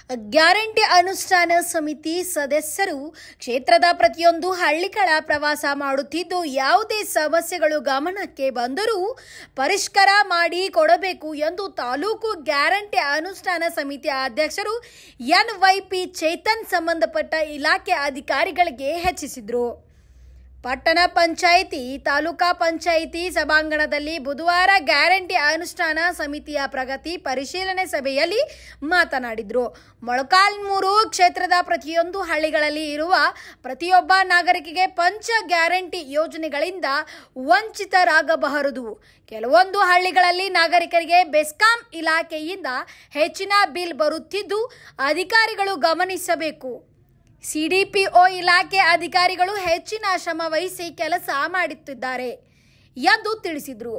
Guarantee ಅನುಷ್ಠಾನ ಸಮಿತಿ ಸದಸ್ಯರು ಕ್ಷೇತ್ರದ ಪ್ರತಿಯೊಂದು ಹಳ್ಳಿಗಳ ಪ್ರವಾಸ ಮಾಡುತ್ತಿದ್ದು ಯಾವುದೇ ಸಮಸ್ಯೆಗಳು ಗಮನಕ್ಕೆ ಬಂದರೂ ಪರಿಷ್ಕಾರ ಮಾಡಿ ಕೊಡಬೇಕು ಎಂದು ತಾಲೂಕು ಗ್ಯಾರಂಟಿ ಅನುಷ್ಠಾನ ಸಮಿತಿ ಅಧ್ಯಕ್ಷರು ಎನ್ವೈಪಿ ಚೇತನ್ ಸಂಬಂಧಪಟ್ಟ ಇಲಾಖೆ ಅಧಿಕಾರಿಗಳಿಗೆ ಹೆಚ್ಚಿಸಿದರು. ಪಟ್ಟಣ ಪಂಚಾಯಿತಿ ತಾಲೂಕಾ ಪಂಚಾಯಿತಿ ಸಭಾಂಗಣದಲ್ಲಿ ಬುಧವಾರ ಗ್ಯಾರಂಟಿ ಅನುಷ್ಠಾನ ಸಮಿತಿಯ ಪ್ರಗತಿ ಪರಿಶೀಲನೆ ಸಭೆಯಲ್ಲಿ ಮಾತನಾಡಿದರು. ಮೊಳಕಾಲ್ಮೂರು ಕ್ಷೇತ್ರದ ಪ್ರತಿಯೊಂದು ಹಳ್ಳಿಗಳಲ್ಲಿ ಇರುವ ಪ್ರತಿಯೊಬ್ಬ ನಾಗರಿಕರಿಗೆ ಪಂಚ ಗ್ಯಾರಂಟಿ ಯೋಜನೆಗಳಿಂದ ವಂಚಿತರಾಗಬಾರದು. ಕೆಲವೊಂದು ಹಳ್ಳಿಗಳಲ್ಲಿ ನಾಗರಿಕರಿಗೆ ಬೆಸ್ಕಾಂ ಇಲಾಖೆಯಿಂದ ಹೆಚ್ಚಿನ ಬಿಲ್ ಬರುತ್ತಿದ್ದು ಅಧಿಕಾರಿಗಳು ಗಮನಿಸಬೇಕು. ಸಿಡಿಪಿಒ ಇಲಾಖೆ ಅಧಿಕಾರಿಗಳು ಹೆಚ್ಚಿನ ಶ್ರಮ ವಹಿಸಿ ಕೆಲಸ ಮಾಡುತ್ತಿದ್ದಾರೆ ಎಂದು ತಿಳಿಸಿದರು.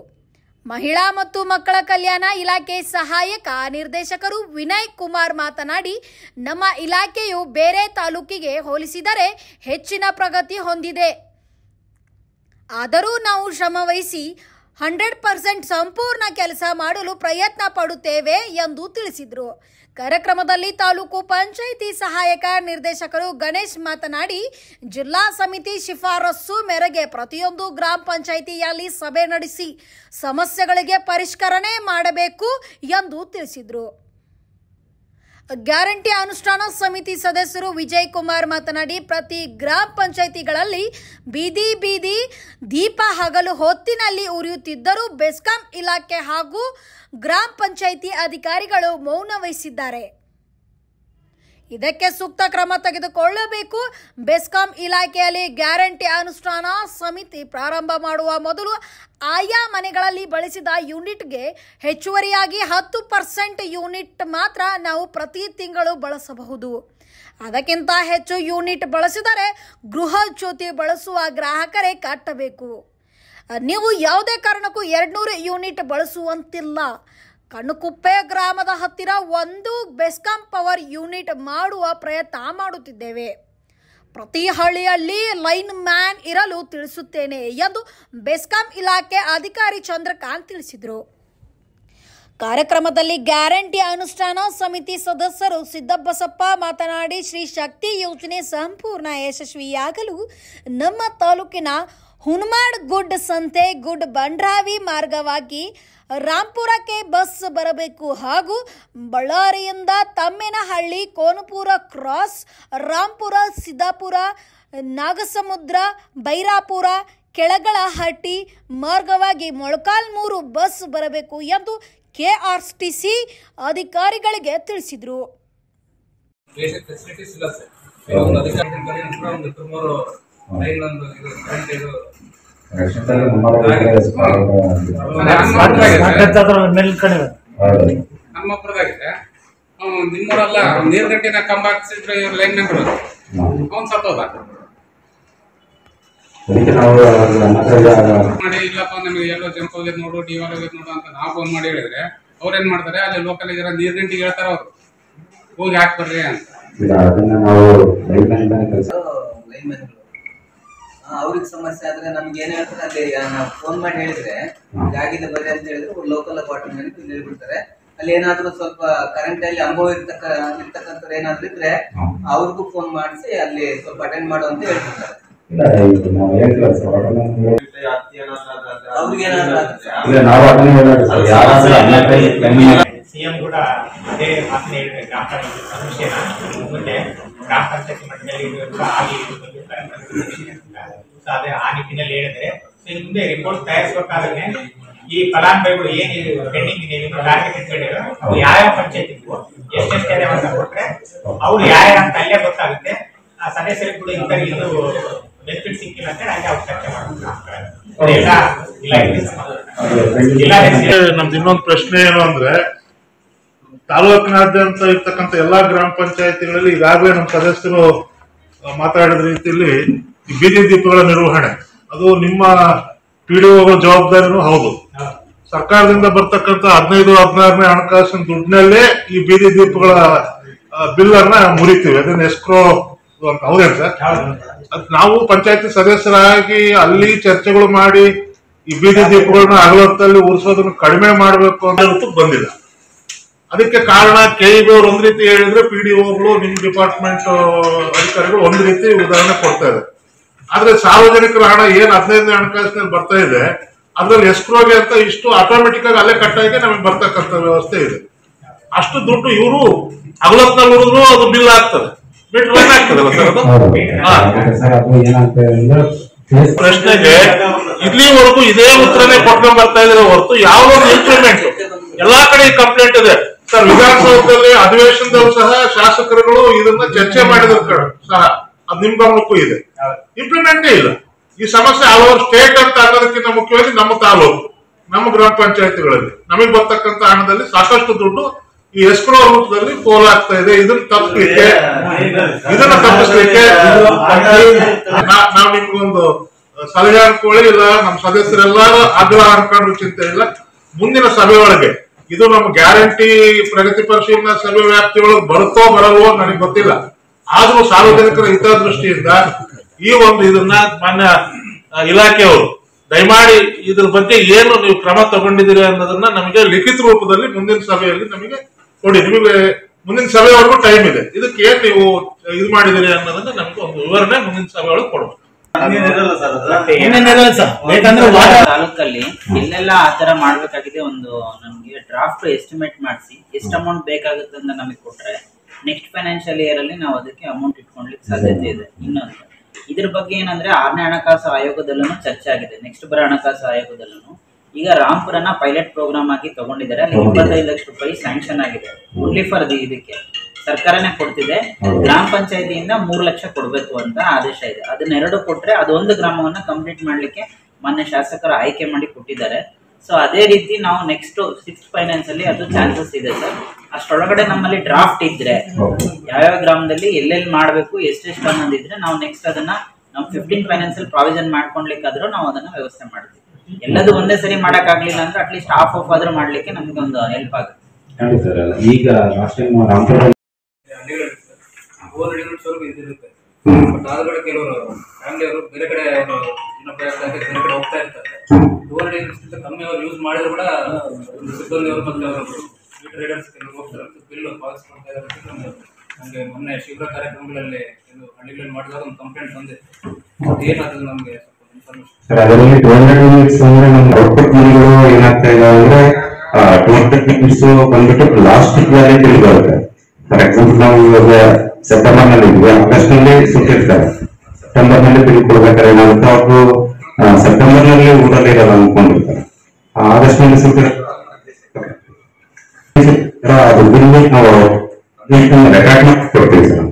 ಮಹಿಳಾ ಮತ್ತು ಮಕ್ಕಳ ಕಲ್ಯಾಣ ಇಲಾಖೆ ಸಹಾಯಕ ನಿರ್ದೇಶಕರು ವಿನಯ್ ಕುಮಾರ್ ಮಾತನಾಡಿ, ನಮ್ಮ ಇಲಾಖೆಯು ಬೇರೆ ತಾಲೂಕಿಗೆ ಹೋಲಿಸಿದರೆ ಹೆಚ್ಚಿನ ಪ್ರಗತಿ ಹೊಂದಿದೆ. ಆದರೂ ನಾವು ಶ್ರಮ ವಹಿಸಿ 100% ಸಂಪೂರ್ಣ ಕೆಲಸ ಮಾಡಲು ಪ್ರಯತ್ನ ಪಡುತ್ತೇವೆ ಎಂದು ತಿಳಿಸಿದರು. ಕಾರ್ಯಕ್ರಮದಲ್ಲಿ ತಾಲೂಕು ಪಂಚಾಯಿತಿ ಸಹಾಯಕ ನಿರ್ದೇಶಕರು ಗಣೇಶ್ ಮಾತನಾಡಿ, ಜಿಲ್ಲಾ ಸಮಿತಿ ಶಿಫಾರಸು ಮೇರೆಗೆ ಪ್ರತಿಯೊಂದು ಗ್ರಾಮ ಪಂಚಾಯಿತಿಯಲ್ಲಿ ಸಭೆ ನಡೆಸಿ ಸಮಸ್ಯೆಗಳಿಗೆ ಪರಿಷ್ಕರಣೆ ಮಾಡಬೇಕು ಎಂದು ತಿಳಿಸಿದರು. ಗ್ಯಾರಂಟಿ ಅನುಷ್ಠಾನ ಸಮಿತಿ ಸದಸ್ಯರು ವಿಜಯ್ ಕುಮಾರ್ ಮಾತನಾಡಿ, ಪ್ರತಿ ಗ್ರಾಮ ಪಂಚಾಯಿತಿಗಳಲ್ಲಿ ಬೀದಿ ಬೀದಿ ದೀಪ ಹಗಲು ಹೊತ್ತಿನಲ್ಲಿ ಉರಿಯುತ್ತಿದ್ದರೂ ಬೆಸ್ಕಾಂ ಇಲಾಖೆ ಹಾಗೂ ಗ್ರಾಮ ಪಂಚಾಯಿತಿ ಅಧಿಕಾರಿಗಳು ಮೌನ ವಹಿಸಿದ್ದಾರೆ. ಇದಕ್ಕೆ ಸೂಕ್ತ ಕ್ರಮ ತೆಗೆದುಕೊಳ್ಳಬೇಕು. ಬೆಸ್ಕಾಂ ಇಲಾಖೆಯಲ್ಲಿ ಗ್ಯಾರಂಟಿ ಅನುಷ್ಠಾನ ಸಮಿತಿ ಪ್ರಾರಂಭ ಮಾಡುವ ಮೊದಲು ಆಯಾ ಮನೆಗಳಲ್ಲಿ ಬಳಸಿದ ಯೂನಿಟ್ಗೆ ಹೆಚ್ಚುವರಿಯಾಗಿ 10% ಯೂನಿಟ್ ಮಾತ್ರ ನಾವು ಪ್ರತಿ ತಿಂಗಳು ಬಳಸಬಹುದು. ಅದಕ್ಕಿಂತ ಹೆಚ್ಚು ಯೂನಿಟ್ ಬಳಸಿದರೆ ಗೃಹ ಜ್ಯೋತಿ ಬಳಸುವ ಗ್ರಾಹಕರೇ ಕಟ್ಟಬೇಕು. ನೀವು ಯಾವುದೇ ಕಾರಣಕ್ಕೂ 200 ಯೂನಿಟ್ ಬಳಸುವಂತಿಲ್ಲ. ಕಣ್ಣುಕುಪ್ಪೆ ಗ್ರಾಮದ ಹತ್ತಿರ ಒಂದು ಬೆಸ್ಕಾಂ ಪವರ್ ಯೂನಿಟ್ ಮಾಡುವ ಪ್ರಯತ್ನ ಮಾಡುತ್ತಿದ್ದೇವೆ. ಪ್ರತಿ ಹಳ್ಳಿಯಲ್ಲಿ ಲೈನ್ ಮ್ಯಾನ್ ಇರಲು ತಿಳಿಸುತ್ತೇನೆ ಎಂದು ಬೆಸ್ಕಾಂ ಇಲಾಖೆ ಅಧಿಕಾರಿ ಚಂದ್ರಕಾಂತ್ ತಿಳಿಸಿದರು. ಕಾರ್ಯಕ್ರಮದಲ್ಲಿ ಗ್ಯಾರಂಟಿ ಅನುಷ್ಠಾನ ಸಮಿತಿ ಸದಸ್ಯರು ಸಿದ್ದಬಸಪ್ಪ ಮಾತನಾಡಿ, ಶ್ರೀ ಶಕ್ತಿ ಯೋಜನೆ ಸಂಪೂರ್ಣ ಯಶಸ್ವಿಯಾಗಲು ನಮ್ಮ ತಾಲೂಕಿನ ಹುಣಮಾಡ್ ಗುಡ್ ಸಂತೆ ಗುಡ್ ಬಂಡ್ರಾವಿ ಮಾರ್ಗವಾಗಿ ರಾಂಪುರಕ್ಕೆ ಬಸ್ ಬರಬೇಕು ಹಾಗೂ ಬಳ್ಳಾರಿಯಿಂದ ತಮ್ಮೇನಹಳ್ಳಿ ಕೋನಪುರ ಕ್ರಾಸ್ ರಾಂಪುರ ಸಿದ್ದಾಪುರ ನಾಗಸಮುದ್ರ ಬೈರಾಪುರ ಕೆಳಗಳಹಟ್ಟಿ ಮಾರ್ಗವಾಗಿ ಮೊಳಕಾಲ್ಮೂರು ಬಸ್ ಬರಬೇಕು ಎಂದು ಕೆಆರ್ಟಿಸಿ ಅಧಿಕಾರಿಗಳಿಗೆ ತಿಳಿಸಿದರು. ನಮ್ಮಪ್ಪರದಾಗಿದೆ ನಿಮ್ಮೂರಲ್ಲ ನೀರ್ಗಟ್ಟಿನ ಕಂಬ ಹಾಕ್ಸಿದ್ರೆ ಲೈನ್ ಬಿಡೋದು ಅವ್ನು ಸತ್ತೋದ ಮಾಡಿ ಇಲ್ಲಪ್ಪ ನಮಗೆ ಎಲ್ಲೋ ಜಂಪ್ ಹೋಗಿದ್ ನೋಡು ಡಿವಾಲ್ ಹೋಗಿದ್ ನೋಡು ಅಂತ ನಾವು ಫೋನ್ ಮಾಡಿ ಹೇಳಿದ್ರೆ ಅವ್ರೇನ್ ಮಾಡ್ತಾರೆ, ಅಲ್ಲಿ ಲೋಕಲ್ ಇರೋ ನೀರ್ ಗಂಟಿಗೆ ಹೇಳ್ತಾರ ಅವ್ರು ಹೋಗಿ ಹಾಕ್ಬರ್ರಿ ಅಂತ. ಅವ್ರಿಗೆ ಸಮಸ್ಯೆ ಆದ್ರೆ ನಮ್ಗೆ ಏನ್ ಹೇಳ್ತಾರೆ, ಅಲ್ಲಿ ನಾವು ಫೋನ್ ಮಾಡಿ ಹೇಳಿದ್ರೆ ಆಗಿದೆ ಬರ್ರಿ ಅಂತ ಹೇಳಿದ್ರೆ ಲೋಕಲ್ ಅಪಾರ್ಟ್ಮೆಂಟ್ ಹೇಳ್ಬಿಡ್ತಾರೆ. ಅಲ್ಲಿ ಏನಾದ್ರು ಸ್ವಲ್ಪ ಕರೆಂಟ್ ಅಲ್ಲಿ ಅನುಭವ ಇರ್ತಕ್ಕಂಥವ್ರು ಏನಾದ್ರು ಇದ್ರೆ ಅವ್ರಿಗೂ ಫೋನ್ ಮಾಡಿಸಿ ಅಲ್ಲಿ ಸ್ವಲ್ಪ ಅಟೆಂಡ್ ಮಾಡು ಅಂತ ಹೇಳ್ಬಿಡ್ತಾರೆ. ಸಿಎಂ ಕೂಡ ಅದೇ ಮಾತನ್ನ ಹೇಳಿದ್ರೆ ಗ್ರಾಮ ಪಂಚಾಯತಿ ಸಮಸ್ಯೆನ ಮುಂದೆ ಗ್ರಾಮ ಪಂಚಾಯತಿ ಮಟ್ಟದಲ್ಲಿ ಕೂಡ ಅದೇ ಆ ನಿಟ್ಟಿನಲ್ಲಿ ಹೇಳಿದ್ರೆ ಮುಂದೆ ರಿಪೋರ್ಟ್ ತಯಾರಿಸಬೇಕಾದ್ರೆ ಈ ಫಲಾನುಭವಿಗಳು ಏನು ಪೆಂಡಿಂಗ್ ಇದೆ ಅವು ಯಾವ ಪಂಚಾಯತಿಗೂ ಎಷ್ಟೆಷ್ಟು ಇದೆ ಅಂತ ಕೊಟ್ರೆ ಅವ್ರು ಯಾರ ಅಂತ ಅಲ್ಲೇ ಗೊತ್ತಾಗುತ್ತೆ. ಆ ಸದಸ್ಯರಿಗೆ ಕೂಡ ಇಂಥ ಇದು ಬೆನಿಫಿಟ್ ಸಿಕ್ಕಿಲ್ಲ ಅಂತ ಹಾಗೆ ಅವ್ರು ಚರ್ಚೆ ಮಾಡ್ತಾರೆ. ನಮ್ದು ಇನ್ನೊಂದು ಪ್ರಶ್ನೆ ಏನು ಅಂದ್ರೆ, ತಾಲೂಕಿನಾದ್ಯಂತ ಇರ್ತಕ್ಕಂಥ ಎಲ್ಲಾ ಗ್ರಾಮ ಪಂಚಾಯತಿಗಳಲ್ಲಿ ಈಗಾಗಲೇ ನಮ್ಮ ಸದಸ್ಯರು ಮಾತಾಡಿದ ರೀತಿಯಲ್ಲಿ ಬೀದಿ ದೀಪಗಳ ನಿರ್ವಹಣೆ ಅದು ನಿಮ್ಮ ಪಿಡಿಒಗಳ ಜವಾಬ್ದಾರಿನೂ ಹೌದು. ಸರ್ಕಾರದಿಂದ ಬರ್ತಕ್ಕಂಥ 15-16ನೇ ಹಣಕಾಸಿನ ದುಡ್ಡಿನಲ್ಲೇ ಈ ಬೀದಿ ದೀಪಗಳ ಬಿಲ್ ಅನ್ನ ಮುರಿತೀವಿ. ಅದನ್ನ ಎಸ್ಕ್ರೋ ಅಂತ ಹೌದೇನು ಸರ್? ಅದ್ ನಾವು ಪಂಚಾಯತಿ ಸದಸ್ಯರಾಗಿ ಅಲ್ಲಿ ಚರ್ಚೆಗಳು ಮಾಡಿ ಈ ಬೀದಿ ದೀಪಗಳನ್ನ ಅಗಲೊತ್ತಲ್ಲಿ ಉರಿಸೋದನ್ನ ಕಡಿಮೆ ಮಾಡಬೇಕು ಅಂತ ಬಂದಿಲ್ಲ. ಅದಕ್ಕೆ ಕಾರಣ ಕೆಇಬಿ ಅವರು ಒಂದ್ ರೀತಿ ಹೇಳಿದ್ರೆ PDOಗಳು ನಿಮ್ ಡಿಪಾರ್ಟ್ಮೆಂಟ್ ಅಧಿಕಾರಿಗಳು ಒಂದ್ ರೀತಿ ಉದಾಹರಣೆ ಕೊಡ್ತಾ ಇದೆ. ಆದ್ರೆ ಸಾರ್ವಜನಿಕರ ಹಣ ಏನ್ 15ನೇ ಹಣಕಾಸಿನಲ್ಲಿ ಬರ್ತಾ ಇದೆ ಅದ್ರಲ್ಲಿ ಎಸ್ಕ್ರೋಗೆ ಅಂತ ಇಷ್ಟು ಆಟೋಮೆಟಿಕ್ ಆಗಿ ಅಲ್ಲೇ ಕಟ್ಟಾಗಿ ನಮಗೆ ಬರ್ತಕ್ಕಂಥ ವ್ಯವಸ್ಥೆ ಇದೆ. ಅಷ್ಟು ದುಡ್ಡು ಇವರು ಅಗಲತ್ನಲ್ಲಿ ಉಳಿದ್ರು ಅದು ಬಿಲ್ ಆಗ್ತದೆ, ಬಿಲ್ ರನ್ ಆಗ್ತದಲ್ಲ ಸರ್ ಅದು. ಪ್ರಶ್ನೆಗೆ ಇಲ್ಲಿವರೆಗೂ ಇದೇ ಉತ್ತರನೇ ಕೊಟ್ಕೊಂಡ್ ಬರ್ತಾ ಇದ್ರೆ ಹೊರತು ಯಾವ್ದೊಂದು ಇಂಪ್ಲಿಮೆಂಟ್ ಎಲ್ಲಾ ಕಡೆ ಕಂಪ್ಲೇಂಟ್ ಇದೆ ಸರ್. ವಿಧಾನಸೌಧದಲ್ಲಿ ಅಧಿವೇಶನದಲ್ಲೂ ಸಹ ಶಾಸಕರುಗಳು ಇದನ್ನ ಚರ್ಚೆ ಮಾಡಿದ್ರು ಸಹ ಅದು ನಿಮ್ ಗಮನಕ್ಕೂ ಇದೆ, ಇಂಪ್ಲಿಮೆಂಟೇ ಇಲ್ಲ. ಈ ಸಮಸ್ಯೆ ಆಲ್ ಓವರ್ ಸ್ಟೇಟ್ ಅಂತ ಅನ್ನೋದಕ್ಕಿಂತ ಮುಖ್ಯವಾಗಿ ನಮ್ಮ ತಾಲೂಕು, ನಮ್ಮ ಗ್ರಾಮ ಪಂಚಾಯತಿಗಳಲ್ಲಿ ನಮಗೆ ಬರ್ತಕ್ಕಂಥ ಹಣದಲ್ಲಿ ಸಾಕಷ್ಟು ದುಡ್ಡು ಈ ಎಸ್ಕ್ರೋ ರೂಪದಲ್ಲಿ ಪೋಲಾಗ್ತಾ ಇದೆ. ಇದನ್ನ ತಪ್ಪಿಸ್ಲಿಕ್ಕೆ ನಾವು ನಿಮ್ಗೊಂದು ಸಲಹೆ ಅನ್ಕೊಳ್ಳಿ, ಇಲ್ಲ ನಮ್ಮ ಸದಸ್ಯರೆಲ್ಲರೂ ಆಗ್ರಹ ಅನ್ಕೊಂಡು ಚಿಂತೆ ಇಲ್ಲ. ಮುಂದಿನ ಸಭೆ ಒಳಗೆ ಇದು ನಮ್ಮ ಗ್ಯಾರಂಟಿ ಪ್ರಗತಿ ಪರಿಶೀಲನಾ ಸಭೆ ವ್ಯಾಪ್ತಿ ಒಳಗೆ ಬರುತ್ತೋ ಬರಲ್ವೋ ನನಗೆ ಗೊತ್ತಿಲ್ಲ. ಆದ್ರೂ ಸಾರ್ವಜನಿಕರ ಹಿತದೃಷ್ಟಿಯಿಂದ ಈ ಒಂದು ಇದನ್ನ ಮಾನ್ಯ ಇಲಾಖೆಯವರು ದಯಮಾಡಿ ಇದ್ರ ಬಗ್ಗೆ ಏನು ನೀವು ಕ್ರಮ ತಗೊಂಡಿದ್ದೀರಿ ಅನ್ನೋದನ್ನ ನಮಗೆ ಲಿಖಿತ ರೂಪದಲ್ಲಿ ಮುಂದಿನ ಸಭೆಯಲ್ಲಿ ನಮಗೆ ಕೊಡಿ. ನಿಮಗೆ ಮುಂದಿನ ಸಭೆವರೆಗೂ ಟೈಮ್ ಇದೆ, ಇದಕ್ಕೆ ಏನ್ ನೀವು ಇದು ಮಾಡಿದಿರಿ ಅನ್ನೋದನ್ನ ನಮ್ಗೆ ಒಂದು ವಿವರಣೆ ಮುಂದಿನ ಸಭೆ ಒಳಗೆ ಕೊಡ್ಬೇಕು. ತಾಲೂಕಲ್ಲಿ ಎಲ್ಲೆಲ್ಲ ಆತರ ಮಾಡ್ಬೇಕಾಗಿದೆ ಒಂದು ನಮ್ಗೆ ಡ್ರಾಫ್ಟ್ ಎಸ್ಟಿಮೇಟ್ ಮಾಡಿಸಿ ಎಷ್ಟು ಅಮೌಂಟ್ ಬೇಕಾಗುತ್ತೆ ಅಂತ ನಮಗೆ ಕೊಟ್ರೆ ನೆಕ್ಸ್ಟ್ ಫೈನಾನ್ಷಿಯಲ್ ಇಯರ್ ಅಲ್ಲಿ ನಾವು ಅದಕ್ಕೆ ಅಮೌಂಟ್ ಇಟ್ಕೊಳ್ಲಿಕ್ಕೆ ಸಾಧ್ಯತೆ ಇದೆ. ಇನ್ನೊಂದು ಇದ್ರ ಬಗ್ಗೆ ಏನಂದ್ರೆ 6ನೇ ಹಣಕಾಸು ಆಯೋಗದಲ್ಲೂ ಚರ್ಚೆ ಆಗಿದೆ, ನೆಕ್ಸ್ಟ್ ಬರೋ ಹಣಕಾಸು ಆಯೋಗದಲ್ಲೂ. ಈಗ ರಾಂಪುರನ ಪೈಲಟ್ ಪ್ರೋಗ್ರಾಮ್ ಆಗಿ ತಗೊಂಡಿದ್ದಾರೆ, ಅಲ್ಲಿ 25 ಲಕ್ಷ ರೂಪಾಯಿ ಸ್ಯಾಂಕ್ಷನ್ ಆಗಿದೆ ಓನ್ಲಿ ಫಾರ್ ಇದಕ್ಕೆ. ಸರ್ಕಾರನೇ ಕೊಡ್ತಿದೆ, ಗ್ರಾಮ ಪಂಚಾಯತಿಯಿಂದ 3 ಲಕ್ಷ ಕೊಡ್ಬೇಕು ಅಂತ ಆದೇಶ ಇದೆ. ಅದನ್ನೆರಡು ಕೊಟ್ರೆ ಅದೊಂದು ಗ್ರಾಮವನ್ನ ಕಂಪ್ಲೀಟ್ ಮಾಡ್ಲಿಕ್ಕೆ ಮಾನ್ಯ ಶಾಸಕರು ಆಯ್ಕೆ ಮಾಡಿ ಕೊಟ್ಟಿದ್ದಾರೆ. ಸೊ ಅದೇ ರೀತಿ ನಾವು ನೆಕ್ಸ್ಟ್ 6th ಫೈನಾನ್ಸ್ ಅಲ್ಲಿ ಅದು ಚಾನ್ಸಸ್ ಇದೆ ಸರ್. ಅಷ್ಟೊಳಗಡೆ ನಮ್ಮಲ್ಲಿ ಡ್ರಾಫ್ಟ್ ಇದ್ರೆ ಯಾವ್ಯಾವ ಗ್ರಾಮದಲ್ಲಿ ಎಲ್ಲೆಲ್ಲಿ ಮಾಡ್ಬೇಕು ಎಷ್ಟೆಷ್ಟು ಅನ್ನೋದಿದ್ರೆ ನಾವು ನೆಕ್ಸ್ಟ್ ಅದನ್ನ ನಾವು 15th ಫೈನಾನ್ಸ್ ಅಲ್ಲಿ ಪ್ರಾವಿಷನ್ ಮಾಡ್ಕೊಳ್ಲಿಕ್ಕಾದ್ರೂ ನಾವು ಅದನ್ನ ವ್ಯವಸ್ಥೆ ಮಾಡ್ತೀವಿ. ಎಲ್ಲದೂ ಒಂದೇ ಸರಿ ಮಾಡಕ್ ಆಗ್ಲಿಲ್ಲ ಅಂದ್ರೆ ಅಟ್ಲೀಸ್ಟ್ ಹಾಫ್ ಆಫ್ ಆದ್ರೂ ಮಾಡ್ಲಿಕ್ಕೆ ನಮ್ಗೆ ಒಂದು ಹೆಲ್ಪ್ ಆಗುತ್ತೆ. ಈಗ ಲಾಸ್ಟ್ ಟೈಮ್ ರಾಮಪುರ ಆದ್ರೂ ಕೆಲವರು ಫ್ಯಾಮಿಲಿ ಅವರು ಬೇರೆ ಕಡೆ ಬೇರೆ ಕಡೆ ಹೋಗ್ತಾ ಇರ್ತಾರೆ. ಕಮ್ಮಿ ಅವರು ಯೂಸ್ ಮಾಡಿದ್ರು ಕೂಡ ಒಂದು ಸಿಬ್ಬಂದಿ ಅವರು ಮತ್ತೆ ಅವರು ರೈಡರ್ಸ್ ಕೆಲವರು ಹೋಗ್ತಾರೆ ಬಿಲ್ ಪಾವತಿಸ್ಕೊಳ್ತಾ ಇದ್ದಾರೆ. ನಮಗೆ ಮೊನ್ನೆ ಶಿಬಿರ ಕಾರ್ಯಕ್ರಮಗಳಲ್ಲಿ ಹಳ್ಳಿಗಳಲ್ಲಿ ಮಾಡಿದಾಗ ಒಂದು ಕಂಪ್ಲೇಂಟ್ ಬಂದಿದೆ. ಏನಾದ್ರು ನಮಗೆ ಸರ್ ಅದರಲ್ಲಿ 200 ಯೂನಿಟ್ಸ್ ಅಂದ್ರೆ ನಮ್ಮ ಔಟ್ಪುಟ್ ಮನೆಗಳು ಏನಾಗ್ತಾ ಇದೆ ಅಂದ್ರೆ 200 ಯೂನಿಟ್ಸ್ ಬಂದ್ಬಿಟ್ಟು ಲಾಸ್ಟ್ ವ್ಯಾಲಿಟಿ ಬರುತ್ತೆ. ಫಾರ್ ಎಕ್ಸಾಂಪಲ್ ನಾವು ಇವಾಗ ಸೆಪ್ಟೆಂಬರ್ ನಲ್ಲಿ ಇದ್ವಿ, ಆಗಸ್ಟ್ ನಲ್ಲಿ ಸುಟ್ಟಿರ್ತಾರೆ, ಸೆಪ್ಟೆಂಬರ್ ನಲ್ಲಿ ಬಿಲ್ ಕೊಡ್ಬೇಕಾದ್ರೆ ಏನಾಗುತ್ತೆ ಅವರು ಸೆಪ್ಟೆಂಬರ್ ನಲ್ಲಿ ಊರಲ್ಲಿ ಇರಲ್ಲ ಅನ್ಕೊಂಡಿರ್ತಾರೆ, ಆಗಸ್ಟ್ ನಲ್ಲಿ ಸುಟ್ಟಿರ್ತಾರೆ. ಅದು ಬಿಲ್ ನಾವು ರೆಕಾರ್ಡ್ ಮಾಡಿ ಕೊಡ್ತೀವಿ ಸರ್.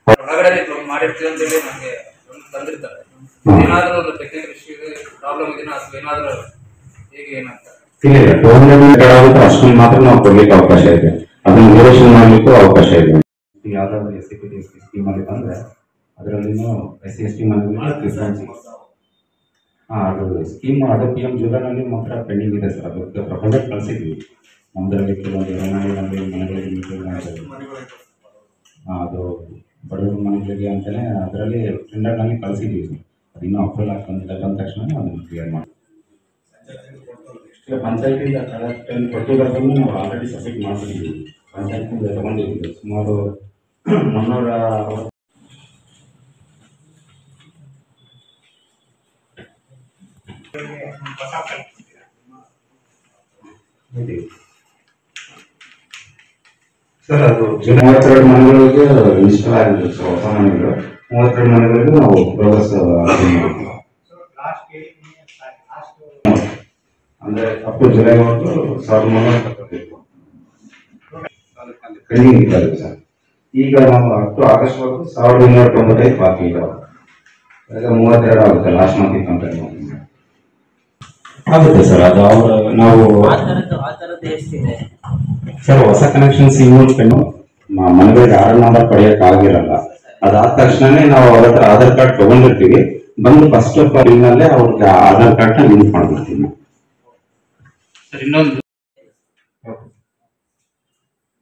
ಹೊರಗಡೆ ಮಾಡಿರ್ತೀವಿ ಅಂತ ಹೇಳಿ ನಮಗೆ ತಂದಿರ್ತಾರೆ. ಏನಾದ್ರೂ ಒಂದು ಟೆಕ್ನಿಕಲ್ ಇಶ್ಯೂ ಇದೆ, ಪ್ರಾಬ್ಲಮ್ ಇದೆ ಅಥವಾ ಏನಾದ್ರೂ ಹೇಗೆ ಏನಂತ ಇಲ್ಲ, ಟೋರ್ನಮೆಂಟ್ ಅಷ್ಟೊಂದು ಮಾತ್ರ ನಾವು ಕೊಡ್ಲಿಕ್ಕೆ ಅವಕಾಶ ಇದೆ, ಅದನ್ನ ಡ್ಯೂರೇಷನ್ ಮಾಡ್ಲಿಕ್ಕೂ ಅವಕಾಶ ಇದೆ. ಯಾವ್ದಾದ್ರು SCPT ಸ್ಕೀಮ್ ಅಲ್ಲಿ ಬಂದ್ರೆ ಅದರಲ್ಲಿ SC/ST ಮನೆಗಳಿಗೆ ಅದು ಸ್ಕೀಮ್ ಅದು PM ಜುಲೈನಲ್ಲಿ ಮಾತ್ರ ಪೆಂಡಿಂಗ್ ಇದೆ ಸರ್. ಅದಕ್ಕೆ ಪ್ರಪೋಸಲ್ ಕಳಿಸಿದ್ವಿ. ನಮ್ದ್ರಲ್ಲಿ ಕೆಲವೊಂದು ಮನೆಗಳಿಗೆ ಅದು ಬಡವರ ಮನೆಗಳಿಗೆ ಅಂತಾನೆ ಅದರಲ್ಲಿ ಟೆಂಡರ್ ನಲ್ಲಿ ಕಳಿಸಿದ್ವಿ ಸರ್. ಅದು ಇನ್ನೂ ಅಪ್ರೂವಲ್ ಆಗ್ತಂತ ಬಂದ ತಕ್ಷಣ ಅದನ್ನು ಕ್ಲಿಯರ್ ಮಾಡಿ ಪಂಚಾಯತಿಂದ ಕರೆಕ್ಟ್ ಕೊಟ್ಟಿರೋದನ್ನು ನಾವು ಆಲ್ರೆಡಿ ಸಬ್ಮಿಟ್ ಮಾಡ್ತಿದ್ದೀವಿ. ಪಂಚಾಯತಿಂದ ತಗೊಂಡಿದ್ದೀವಿ ಸುಮಾರು 300 ಸರ್. ಅದು 32 ಮನೆಗಳಿಗೆ ಇನ್ಸ್ಟಾಲ್ ಆಗಿದೆ ಸರ್, ಹೊಸ ಮನೆಗಳು 32 ಮನೆಗಳಿಗೂ ನಾವು ಪ್ರೋಗ್ರೆಸ್ ಅಂದ್ರೆ ಅಪ್ ಟು ಜುಲೈವರೆಗೂ 1300 ಪೆಂಡಿಂಗ್ ಇದ್ದಾರೆ ಸರ್. ಈಗ ನಾವು ಅಪ್ ಟು ಆಗಸ್ಟ್ ವರೆಗೂ 1295 ಬಾಕಿ ಇದ್ದಾವೆ. ಈಗ 32 ಆಗುತ್ತೆ ಲಾಸ್ಟ್ ಮಂತ್ ಕಂಪೇರ್ ಮಾಡಿ ಆಗುತ್ತೆ ಸರ್. ಅದು ಅವರು ನಾವು ಸರ್ ಹೊಸ ಕನೆಕ್ಷನ್ಸ್ ಇನ್ನೂ ಮನೆಗಳಿಗೆ ಆರ್ಡರ್ ನಂಬರ್ ಪಡೆಯಕ್ ಆಗಿರಲ್ಲ. ಅದಾದ ತಕ್ಷಣನೇ ನಾವು ಅವ್ರ ಹತ್ರ ಆಧಾರ್ ಕಾರ್ಡ್ ತಗೊಂಡಿರ್ತೀವಿ, ಬಂದು ಫಸ್ಟ್ ಆಫ್ ಆಲ್ ಇನ್ನಲ್ಲೇ ಅವ್ರಿಗೆ ಆಧಾರ್ ಕಾರ್ಡ್ ನ ಲಿಂಕ್ ಮಾಡ್ಬಿಡ್ತೀವಿ. ಇನ್ನೊಂದು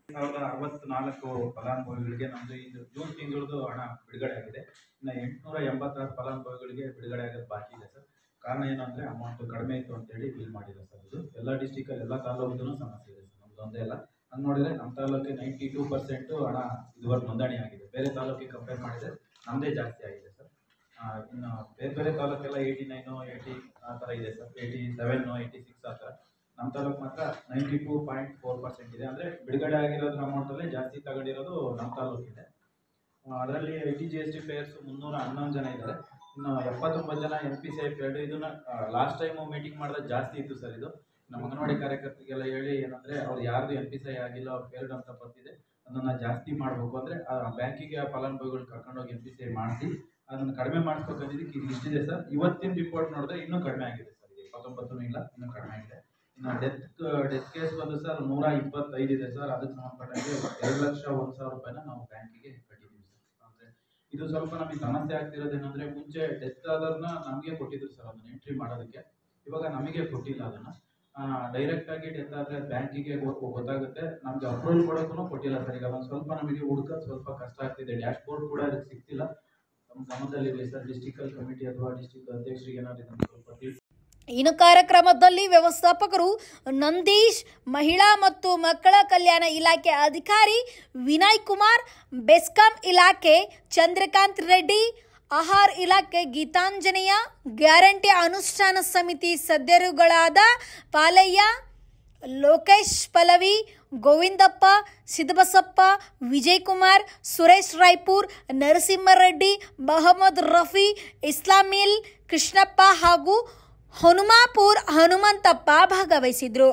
64 ಫಲಾನುಭವಿಗಳಿಗೆ ನಮ್ದು ಇದು ಜೂನ್ ತಿಂಗಳದು ಹಣ ಬಿಡುಗಡೆ ಆಗಿದೆ. ಇನ್ನು 886 ಫಲಾನುಭವಿಗಳಿಗೆ ಬಿಡುಗಡೆ ಆಗೋದು ಬಾಕಿ ಇದೆ ಸರ್. ಕಾರಣ ಏನಂದ್ರೆ ಅಮೌಂಟ್ ಕಡಿಮೆ ಇತ್ತು ಅಂತೇಳಿ ಬಿಲ್ ಮಾಡಿದೆ ಸರ್. ಇದು ಎಲ್ಲ ಡಿಸ್ಟಿಕ್ ಅಲ್ಲಿ ಎಲ್ಲ ತಾಲೂಕಲ್ಲೂ ಸಮಸ್ಯೆ ಇದೆ ಸರ್, ನಮ್ದು ಒಂದೇ ಅಲ್ಲ. ಹಂಗೆ ನೋಡಿದರೆ ನಮ್ಮ ತಾಲೂಕಿಗೆ 92% ಹಣ ಇದುವರೆಗೆ ನೋಂದಣಿ ಆಗಿದೆ. ಬೇರೆ ತಾಲೂಕಿಗೆ ಕಂಪೇರ್ ಮಾಡಿದರೆ ನಮ್ಮದೇ ಜಾಸ್ತಿ ಆಗಿದೆ ಸರ್. ಇನ್ನು ಬೇರೆ ಬೇರೆ ತಾಲೂಕೆಲ್ಲ 89, 80 ಆ ಥರ ಇದೆ ಸರ್, 87, 86 ಆ ಥರ. ನಮ್ಮ ತಾಲೂಕು ಮಾತ್ರ 92.4% ಇದೆ. ಅಂದರೆ ಬಿಡುಗಡೆ ಆಗಿರೋದ್ರ ಅಮೌಂಟಲ್ಲೇ ಜಾಸ್ತಿ ತಗೊಂಡಿರೋದು ನಮ್ಮ ತಾಲೂಕಿದೆ. ಅದರಲ್ಲಿ ITGST ಪೇಯರ್ಸ್ 311 ಜನ ಇದ್ದಾರೆ. ಇನ್ನು 79 ಜನ NPCI ಪೇಯ್ಡ್. ಇದನ್ನ ಲಾಸ್ಟ್ ಟೈಮು ಮೀಟಿಂಗ್ ಮಾಡಿದಾಗ ಜಾಸ್ತಿ ಇತ್ತು ಸರ್. ಇದು ನಮ್ಮ ಅಂಗನವಾಡಿ ಕಾರ್ಯಕರ್ತರಿಗೆಲ್ಲ ಹೇಳಿ ಏನಂದರೆ ಅವ್ರು ಯಾರ್ದು NPCI ಆಗಿಲ್ಲ, ಅವ್ರು ಪೇಯ್ಡ್ ಅಂತ ಬರ್ತಿದೆ, ಅದನ್ನು ಜಾಸ್ತಿ ಮಾಡಬೇಕು ಅಂದರೆ ಬ್ಯಾಂಕಿಗೆ ಆ ಫಲಾನುಭವಿಗಳು ಕರ್ಕೊಂಡೋಗಿ NPCI ಮಾಡಿಸಿ ಅದನ್ನು ಕಡಿಮೆ ಮಾಡಿಸ್ಬೇಕಂದಿದ್ದಕ್ಕೆ ಇದು ಇಷ್ಟಿದೆ ಸರ್. ಇವತ್ತಿನ ರಿಪೋರ್ಟ್ ನೋಡಿದ್ರೆ ಇನ್ನೂ ಕಡಿಮೆ ಆಗಿದೆ ಸರ್. ಈಗ 29 ಇಲ್ಲ, ಇನ್ನೂ ಕಡಿಮೆ ಆಗಿದೆ. ಇನ್ನು ಡೆತ್ ಕೇಸ್ ಬಂದು ಸರ್ 125 ಇದೆ ಸರ್. ಅದಕ್ಕೆ ಸಂಬಂಧಪಟ್ಟಂಗೆ 2,01,000 ರೂಪಾಯಿನ ನಾವು ಬ್ಯಾಂಕಿಗೆ ಕಟ್ಟಿದ್ದೀವಿ ಸರ್. ಅಂದರೆ ಇದು ಸ್ವಲ್ಪ ನಮಗೆ ಸಮಸ್ಯೆ ಆಗ್ತಿರೋದೇನೆಂದರೆ, ಮುಂಚೆ ಡೆತ್ ಆದವ್ರನ್ನ ನಮಗೆ ಕೊಟ್ಟಿದ್ರು ಸರ್ ಅದನ್ನು ಎಂಟ್ರಿ ಮಾಡೋದಕ್ಕೆ. ಇವಾಗ ನಮಗೆ ಕೊಟ್ಟಿಲ್ಲ ಅದನ್ನು. ಡೈರೆಕ್ಟಾಗಿ ಡೆತ್ ಆದರೆ ಬ್ಯಾಂಕಿಗೆ ಗೊತ್ತಾಗುತ್ತೆ. ನಮಗೆ ಅಪ್ರೂವಲ್ ಕೊಡೋಕ್ಕೂ ಕೊಟ್ಟಿಲ್ಲ ಸರ್. ಈಗ ಒಂದು ಸ್ವಲ್ಪ ನಮಗೆ ಹುಡುಕೋದು ಸ್ವಲ್ಪ ಕಷ್ಟ ಆಗ್ತಿದೆ. ಡ್ಯಾಶ್ ಬೋರ್ಡ್ ಕೂಡ ಅದಕ್ಕೆ ಸಿಗ್ತಿಲ್ಲ. ನಮ್ಮ ಗಮನದಲ್ಲಿರಲಿ ಸರ್. ಡಿಸ್ಟಿಕಲ್ ಕಮಿಟಿ ಅಥವಾ ಡಿಸ್ಟಿಕ್ ಅಧ್ಯಕ್ಷರಿಗೆ ಏನಾದ್ರು ಇದನ್ನು ಸ್ವಲ್ಪ ತಿಳಿಸಿ. ಇನ್ನು ಕಾರ್ಯಕ್ರಮದಲ್ಲಿ ವ್ಯವಸ್ಥಾಪಕರು ನಂದೀಶ್, ಮಹಿಳಾ ಮತ್ತು ಮಕ್ಕಳ ಕಲ್ಯಾಣ ಇಲಾಖೆ ಅಧಿಕಾರಿ ವಿನಯ್ ಕುಮಾರ್, ಬೆಸ್ಕಾಂ ಇಲಾಖೆ ಚಂದ್ರಕಾಂತ್ ರೆಡ್ಡಿ, ಆಹಾರ ಇಲಾಖೆ ಗೀತಾಂಜನೇಯ, ಗ್ಯಾರಂಟಿ ಅನುಷ್ಠಾನ ಸಮಿತಿ ಸದಸ್ಯರುಗಳಾದ ಪಾಲಯ್ಯ, ಲೋಕೇಶ್ ಪಲ್ಲವಿ, ಗೋವಿಂದಪ್ಪ, ಸಿದ್ದಬಸಪ್ಪ, ವಿಜಯಕುಮಾರ್, ಸುರೇಶ್ ರಾಯ್ಪುರ್, ನರಸಿಂಹರೆಡ್ಡಿ, ಮೊಹಮ್ಮದ್ ರಫಿ, ಇಸ್ಲಾಮಿಲ್, ಕೃಷ್ಣಪ್ಪ ಹಾಗೂ Hanumapur Hanumanthappa ಭಾಗವಹಿಸಿದ್ರು.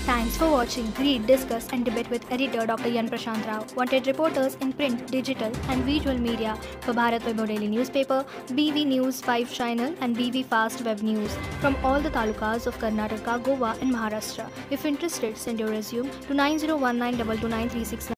Thanks for watching Read, Discuss and Debate with editor Dr. Yan Prashant Rao. Wanted reporters in print, digital and visual media for Bharat Vaibhav Daily Newspaper, BV News 5 Channel and BV Fast Web News from all the talukas of Karnataka, Goa and Maharashtra. If interested, send your resume to 9019229369.